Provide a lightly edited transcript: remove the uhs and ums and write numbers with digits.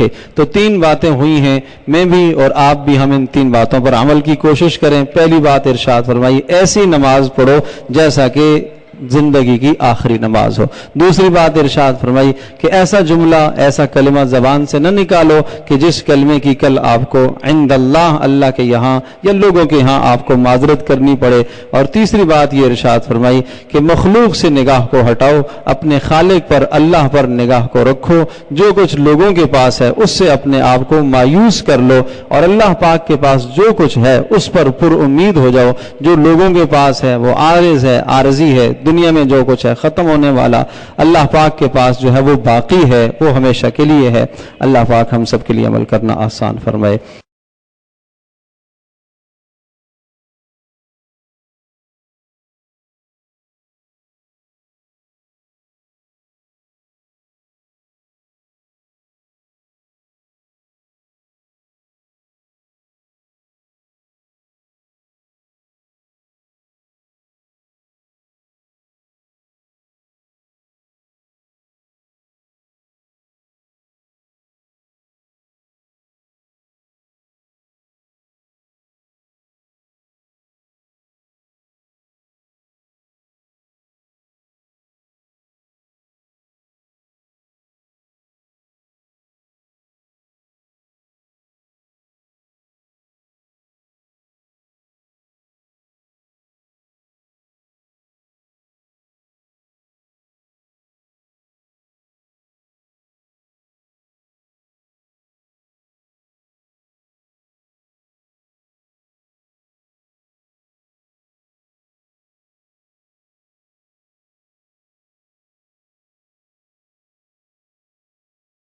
رکھے۔ تو 3 باتیں ہوئی ہیں، میں بھی اور آپ بھی ہم ان 3 باتوں پر عمل کی کوشش کریں۔ پہلی بات ارشاد فرمائی ایسی نماز پڑھو جیسا کہ زندگی کی آخری نماز ہو۔ دوسری بات ارشاد فرمائی کہ ایسا جملہ، ایسا کلمہ زبان سے نہ نکالو کہ جس کلمے کی کل آپ کو عند اللہ، اللہ کے یہاں یا لوگوں کے یہاں آپ کو معذرت کرنی پڑے۔ اور تیسری بات یہ ارشاد فرمائی کہ مخلوق سے نگاہ کو ہٹاؤ، اپنے خالق پر، اللہ پر نگاہ کو رکھو۔ جو کچھ لوگوں کے پاس ہے اس سے اپنے آپ کو مایوس کر لو، اور اللہ پاک کے پاس جو کچھ ہے اس پر پر امید ہو جاؤ۔ جو لوگوں کے پاس ہے وہ عارض ہے، عارضی ہے، دنیا میں جو کچھ ہے ختم ہونے والا، اللہ پاک کے پاس جو ہے وہ باقی ہے، وہ ہمیشہ کے لیے ہے۔ اللہ پاک ہم سب کے لیے عمل کرنا آسان فرمائے۔